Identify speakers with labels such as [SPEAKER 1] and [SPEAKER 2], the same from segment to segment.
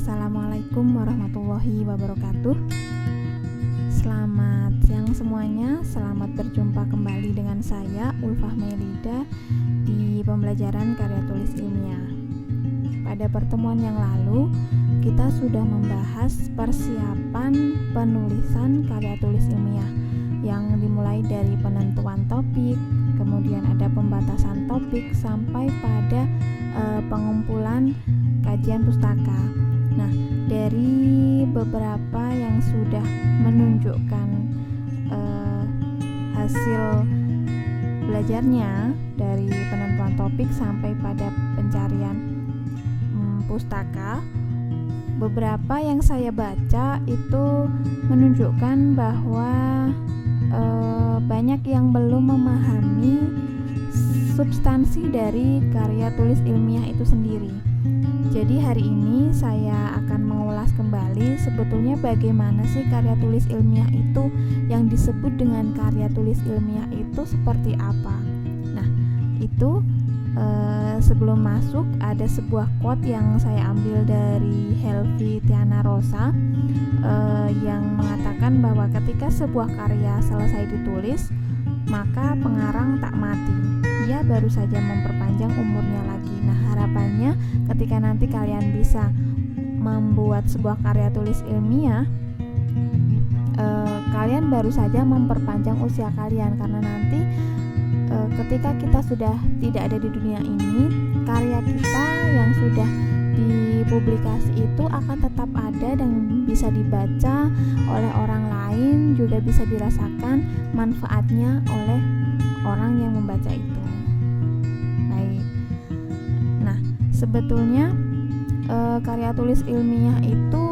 [SPEAKER 1] Assalamualaikum warahmatullahi wabarakatuh. Selamat siang semuanya. Selamat berjumpa kembali dengan saya Ulfah Melida di pembelajaran karya tulis ilmiah. Pada pertemuan yang lalu kita sudah membahas persiapan penulisan karya tulis ilmiah yang dimulai dari penentuan topik, kemudian ada pembatasan topik sampai pada pengumpulan kajian pustaka. Nah, dari beberapa yang sudah menunjukkan hasil belajarnya dari penentuan topik sampai pada pencarian pustaka, beberapa yang saya baca itu menunjukkan bahwa banyak yang belum memahami substansi dari karya tulis ilmiah itu sendiri. Jadi hari ini saya akan mengulas kembali sebetulnya bagaimana sih karya tulis ilmiah itu, yang disebut dengan karya tulis ilmiah itu seperti apa. Nah, itu sebelum masuk ada sebuah quote yang saya ambil dari Helvi Tiana Rosa yang mengatakan bahwa ketika sebuah karya selesai ditulis, maka pengarang tak mati, ia baru saja memperpanjang umurnya lagi. Nah, harapannya ketika nanti kalian bisa membuat sebuah karya tulis ilmiah, kalian baru saja memperpanjang usia kalian, karena nanti ketika kita sudah tidak ada di dunia ini, karya kita yang sudah dipublikasi itu akan tetap ada dan bisa dibaca oleh orang lain, juga bisa dirasakan manfaatnya oleh orang yang membaca itu. Baik. Nah, sebetulnya karya tulis ilmiah itu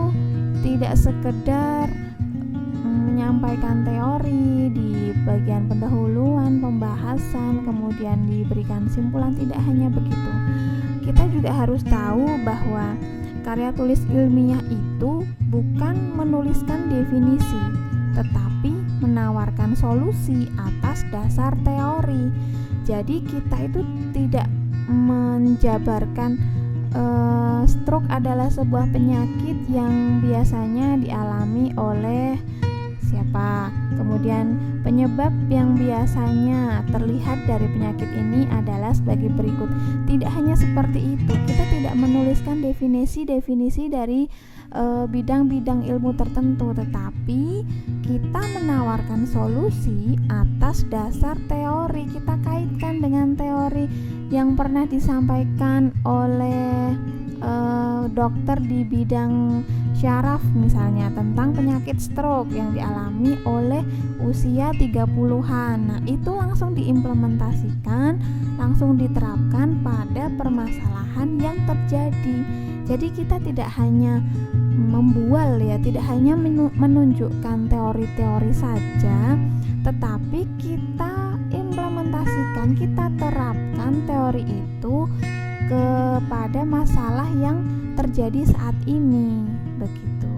[SPEAKER 1] tidak sekedar menyampaikan teori di bagian pendahuluan, pembahasan, kemudian diberikan simpulan. Tidak hanya begitu. Kita juga harus tahu bahwa karya tulis ilmiah itu bukan menuliskan definisi, tetapi menawarkan solusi atas dasar teori. Jadi kita itu tidak menjabarkan stroke adalah sebuah penyakit yang biasanya dialami oleh siapa, kemudian penyebab yang biasanya terlihat dari penyakit ini adalah sebagai berikut. Tidak hanya seperti itu, kita tidak menuliskan definisi-definisi dari bidang-bidang ilmu tertentu, tetapi kita menawarkan solusi atas dasar teori. Kita kaitkan dengan teori yang pernah disampaikan oleh dokter di bidang syaraf misalnya, tentang penyakit stroke yang dialami oleh usia 30-an. Nah, itu langsung diimplementasikan, langsung diterapkan pada permasalahan yang terjadi. Jadi kita tidak hanya membual ya, tidak hanya menunjukkan teori-teori saja, tetapi kita implementasikan, kita terapkan teori itu kepada masalah yang terjadi saat ini, begitu.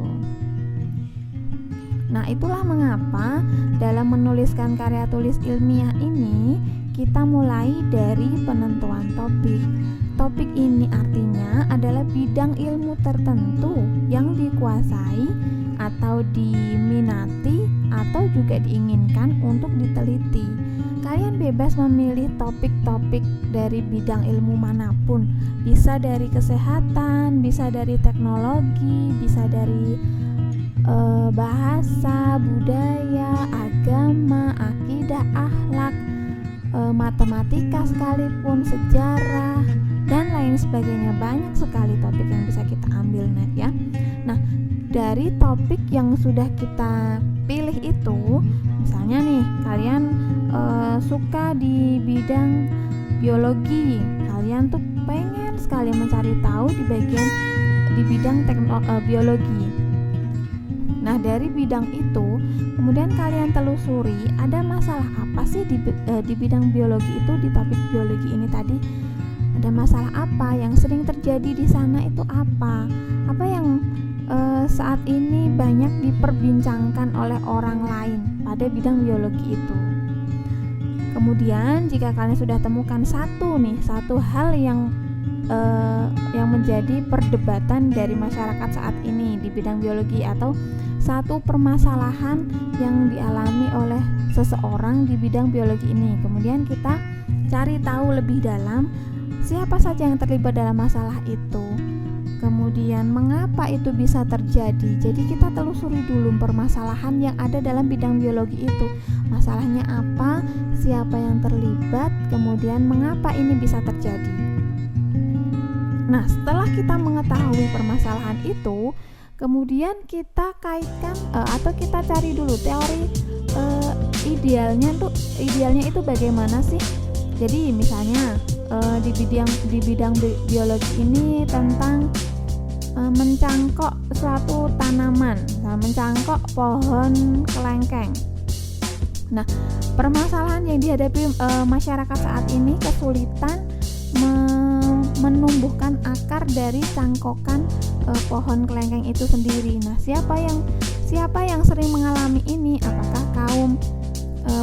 [SPEAKER 1] Nah, itulah mengapa dalam menuliskan karya tulis ilmiah ini kita mulai dari penentuan topik. Topik ini artinya adalah bidang ilmu tertentu yang dikuasai atau diminati atau juga diinginkan untuk diteliti. Kalian bebas memilih topik-topik dari bidang ilmu manapun. Bisa dari kesehatan, bisa dari teknologi, bisa dari bahasa, budaya, agama, akidah, akhlak, matematika sekalipun, sejarah, dan lain sebagainya. Banyak sekali topik yang bisa kita ambil ya. Nah, dari topik yang sudah kita pilih itu, misalnya nih kalian suka di bidang biologi, kalian tuh pengen sekali mencari tahu di bidang biologi. Nah, dari bidang itu kemudian kalian telusuri ada masalah apa sih di bidang biologi itu, di topik biologi ini tadi ada masalah apa yang sering terjadi di sana, itu apa yang saat ini banyak diperbincangkan oleh orang lain pada bidang biologi itu. Kemudian jika kalian sudah temukan satu hal yang yang menjadi perdebatan dari masyarakat saat ini di bidang biologi, atau satu permasalahan yang dialami oleh seseorang di bidang biologi ini. Kemudian kita cari tahu lebih dalam siapa saja yang terlibat dalam masalah itu, kemudian mengapa itu bisa terjadi. Jadi kita telusuri dulu permasalahan yang ada dalam bidang biologi itu, masalahnya apa, siapa yang terlibat, kemudian mengapa ini bisa terjadi. Nah, setelah kita mengetahui permasalahan itu, kemudian kita kaitkan atau kita cari dulu teori idealnya itu bagaimana sih. Jadi misalnya di bidang biologi ini tentang mencangkok suatu tanaman, mencangkok pohon kelengkeng. Nah, permasalahan yang dihadapi masyarakat saat ini kesulitan menumbuhkan akar dari cangkokan pohon kelengkeng itu sendiri. Nah, siapa yang sering mengalami ini? Apakah kaum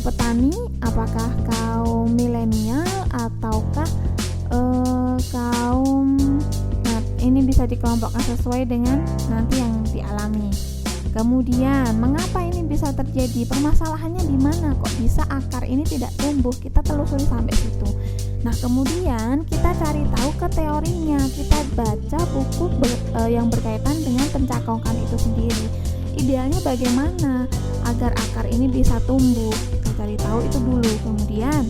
[SPEAKER 1] petani, apakah kaum milenial, ataukah kaum, nah ini bisa dikelompokkan sesuai dengan nanti yang dialami. Kemudian mengapa ini bisa terjadi? Permasalahannya di mana kok bisa akar ini tidak tumbuh? Kita telusuri sampai situ. Nah, kemudian kita cari tahu ke teorinya. Kita baca buku yang berkaitan dengan pencangkokan itu sendiri. Idealnya bagaimana agar akar ini bisa tumbuh? Kita cari tahu itu dulu. Kemudian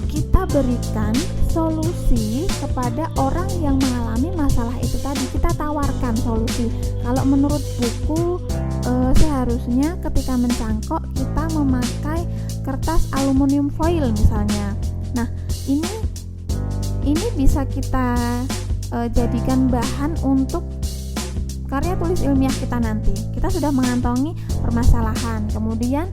[SPEAKER 1] kita berikan solusi kepada orang yang mengalami masalah itu tadi. Kita tawarkan solusi. Kalau menurut buku seharusnya ketika mencangkok kita memakai kertas aluminium foil misalnya. Nah, ini bisa kita jadikan bahan untuk karya tulis ilmiah kita nanti. Kita sudah mengantongi permasalahan, kemudian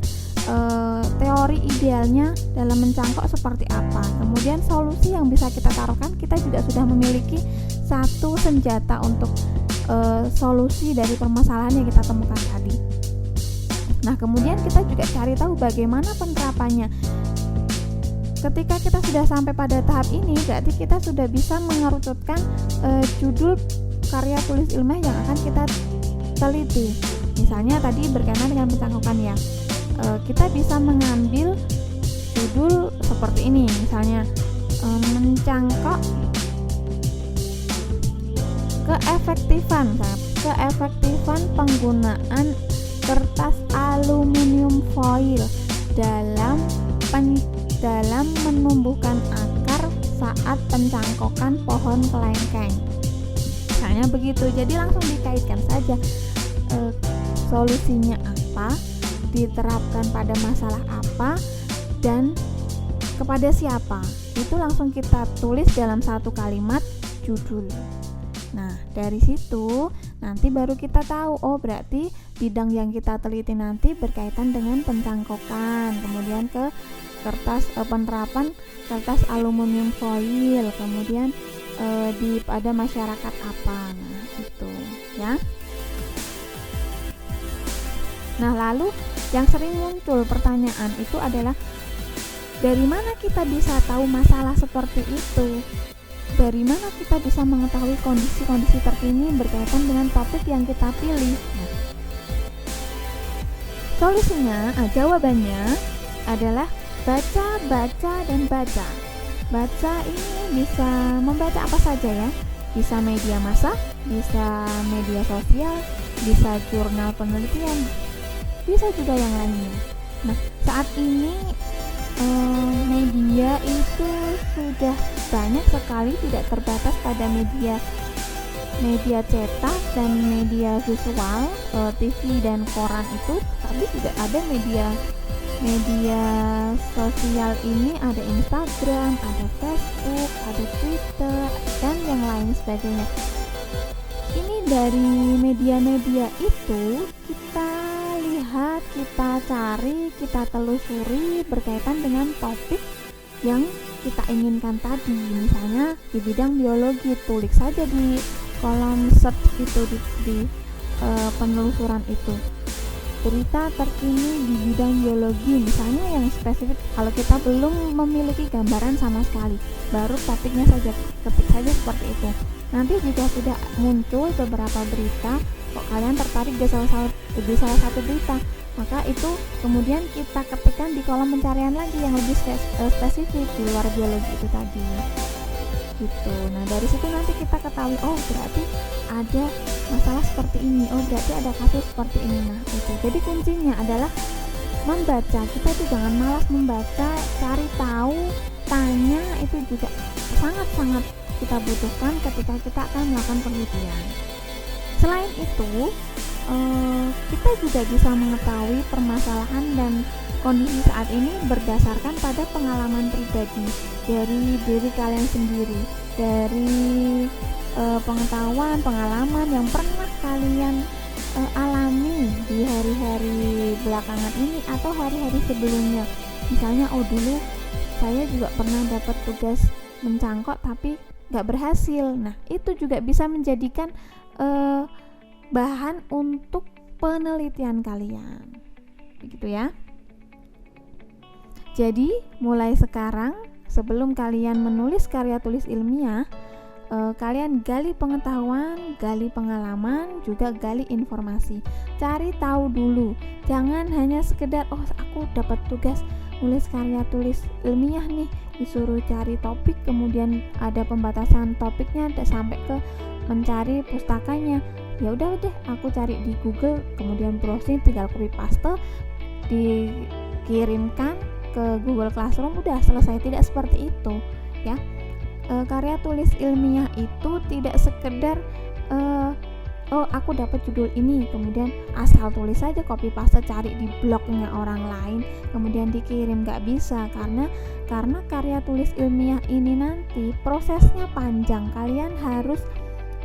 [SPEAKER 1] teori idealnya dalam mencangkok seperti apa, kemudian solusi yang bisa kita taruhkan. Kita juga sudah memiliki satu senjata untuk solusi dari permasalahan yang kita temukan tadi. Nah, kemudian kita juga cari tahu bagaimana penerapannya. Ketika kita sudah sampai pada tahap ini, berarti kita sudah bisa mengerucutkan judul karya tulis ilmiah yang akan kita teliti. Misalnya tadi berkaitan dengan pencangkokan ya, kita bisa mengambil judul seperti ini, misalnya mencangkok keefektifan penggunaan kertas aluminium foil dalam menumbuhkan akar saat pencangkokan pohon kelengkeng. Misalnya begitu. Jadi langsung dikaitkan saja solusinya apa, diterapkan pada masalah apa, dan kepada siapa. Itu langsung kita tulis dalam satu kalimat judul. Nah, dari situ nanti baru kita tahu, oh berarti bidang yang kita teliti nanti berkaitan dengan pencangkokan, kemudian ke kertas penerapan kertas aluminium foil, kemudian pada masyarakat apa. Nah, itu ya. Nah, lalu yang sering muncul pertanyaan itu adalah dari mana kita bisa tahu masalah seperti itu? Dari mana kita bisa mengetahui kondisi-kondisi terkini berkaitan dengan topik yang kita pilih? Nah, solusinya, jawabannya adalah baca, dan baca. Baca ini bisa membaca apa saja ya. Bisa media massa, bisa media sosial, bisa jurnal penelitian, bisa juga yang lainnya. Nah, saat ini media itu sudah banyak sekali, tidak terbatas pada media cetak dan media visual, TV dan koran itu, tapi juga ada media sosial ini, ada Instagram, ada Facebook, ada Twitter, dan yang lain sebagainya. Ini dari media-media itu kita lihat, kita cari, kita telusuri berkaitan dengan topik yang kita inginkan tadi. Misalnya di bidang biologi, tulis saja di kolom search itu di penelusuran itu. berita terkini di bidang biologi misalnya yang spesifik. Kalau kita belum memiliki gambaran sama sekali, baru topiknya saja, ketik saja seperti itu. Nanti jika sudah muncul beberapa berita, kok kalian tertarik di salah satu berita, maka itu kemudian kita ketikkan di kolom pencarian lagi yang lebih spesifik di luar biologi itu tadi gitu. Nah dari situ nanti kita ketahui, oh berarti ada masalah seperti ini, oh berarti ada kasus seperti ini. Nah itu jadi kuncinya adalah membaca. Kita itu jangan malas membaca, cari tahu, tanya, itu juga sangat-sangat kita butuhkan ketika kita akan melakukan penelitian. Selain itu kita juga bisa mengetahui permasalahan dan kondisi saat ini berdasarkan pada pengalaman pribadi dari diri kalian sendiri, dari pengetahuan, pengalaman yang pernah kalian alami di hari-hari belakangan ini atau hari-hari sebelumnya. Misalnya, oh dulu saya juga pernah dapat tugas mencangkok tapi nggak berhasil. Nah itu juga bisa menjadikan bahan untuk penelitian kalian, begitu ya. Jadi mulai sekarang sebelum kalian menulis karya tulis ilmiah, kalian gali pengetahuan, gali pengalaman, juga gali informasi. Cari tahu dulu, jangan hanya sekedar oh aku dapat tugas nulis karya tulis ilmiah nih, disuruh cari topik, kemudian ada pembatasan topiknya sampai ke mencari pustakanya. Ya udah deh, aku cari di Google, kemudian browsing, tinggal copy paste, dikirimkan ke Google Classroom, udah selesai. Tidak seperti itu ya. Karya tulis ilmiah itu tidak sekedar oh aku dapat judul ini, kemudian asal tulis saja, copy paste, cari di blognya orang lain kemudian dikirim. Nggak bisa, karena karya tulis ilmiah ini nanti prosesnya panjang. Kalian harus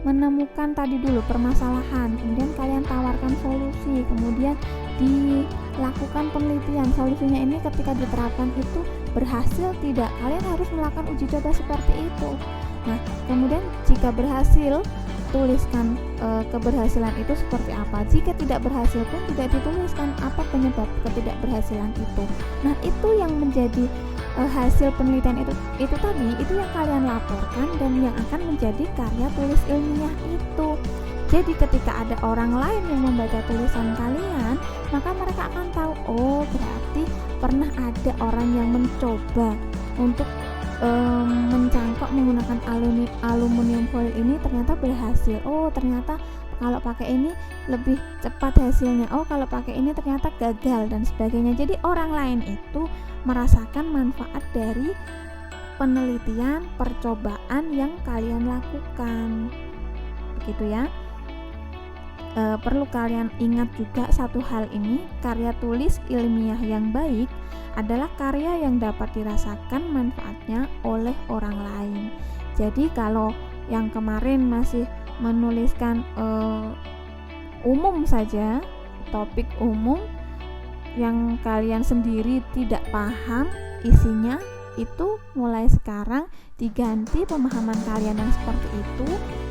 [SPEAKER 1] menemukan tadi dulu permasalahan, kemudian kalian tawarkan solusi, kemudian dilakukan penelitian. Solusinya ini ketika diterapkan itu berhasil tidak, kalian harus melakukan uji coba seperti itu. Nah kemudian jika berhasil, tuliskan keberhasilan itu seperti apa. Jika tidak berhasil pun tidak dituliskan apa penyebab ketidakberhasilan itu. Nah itu yang menjadi hasil penelitian itu tadi, itu yang kalian laporkan dan yang akan menjadi karya tulis ilmiah itu. Jadi ketika ada orang lain yang membaca tulisan kalian, maka mereka akan tahu, oh berarti pernah ada orang yang mencoba untuk mencangkok menggunakan aluminium foil ini, ternyata berhasil. Oh ternyata kalau pakai ini lebih cepat hasilnya, oh kalau pakai ini ternyata gagal, dan sebagainya. Jadi orang lain itu merasakan manfaat dari penelitian, percobaan yang kalian lakukan, begitu ya. Perlu kalian ingat juga satu hal ini, karya tulis ilmiah yang baik adalah karya yang dapat dirasakan manfaatnya oleh orang lain. Jadi kalau yang kemarin masih menuliskan umum saja, topik umum yang kalian sendiri tidak paham isinya, itu mulai sekarang diganti pemahaman kalian yang seperti itu.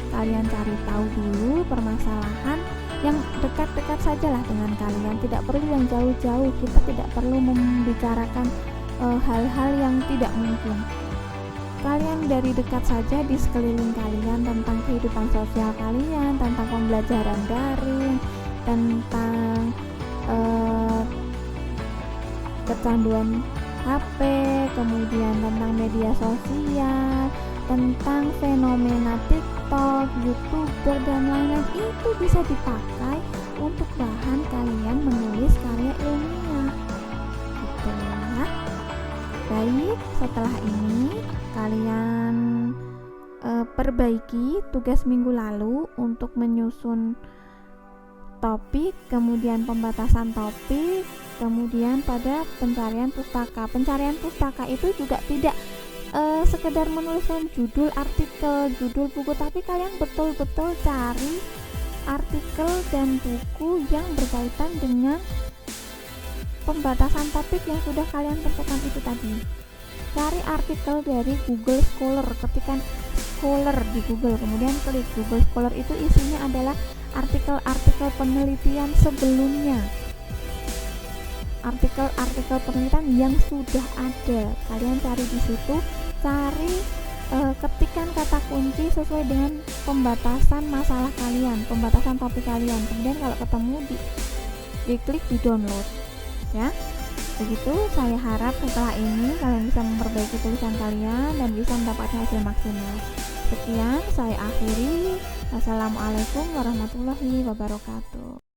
[SPEAKER 1] Kalian cari tahu dulu permasalahan yang dekat-dekat sajalah dengan kalian, tidak perlu yang jauh-jauh. Kita tidak perlu membicarakan hal-hal yang tidak mungkin. Kalian dari dekat saja di sekeliling kalian, tentang kehidupan sosial kalian, tentang pembelajaran daring, tentang kecanduan HP, kemudian tentang media sosial, tentang fenomena TikTok, YouTuber, dan lain-lain. Itu bisa dipakai untuk bahan kalian menulis karya ilmiah, gitu ya. Baik, setelah ini kalian perbaiki tugas minggu lalu untuk menyusun topik, kemudian pembatasan topik, kemudian pada pencarian pustaka. Pencarian pustaka itu juga tidak sekedar menuliskan judul artikel, judul buku, tapi kalian betul-betul cari artikel dan buku yang berkaitan dengan pembatasan topik yang sudah kalian tentukan itu tadi. Cari artikel dari Google Scholar, ketikkan Scholar di Google, kemudian klik Google Scholar. Itu isinya adalah artikel-artikel penelitian sebelumnya artikel-artikel penelitian yang sudah ada. Kalian cari di situ, ketikkan kata kunci sesuai dengan pembatasan masalah kalian, pembatasan topik kalian. Kemudian kalau ketemu diklik di download ya. Begitu, saya harap setelah ini kalian bisa memperbaiki tulisan kalian dan bisa mendapatkan hasil maksimal. Sekian, saya akhiri. Wassalamualaikum warahmatullahi wabarakatuh.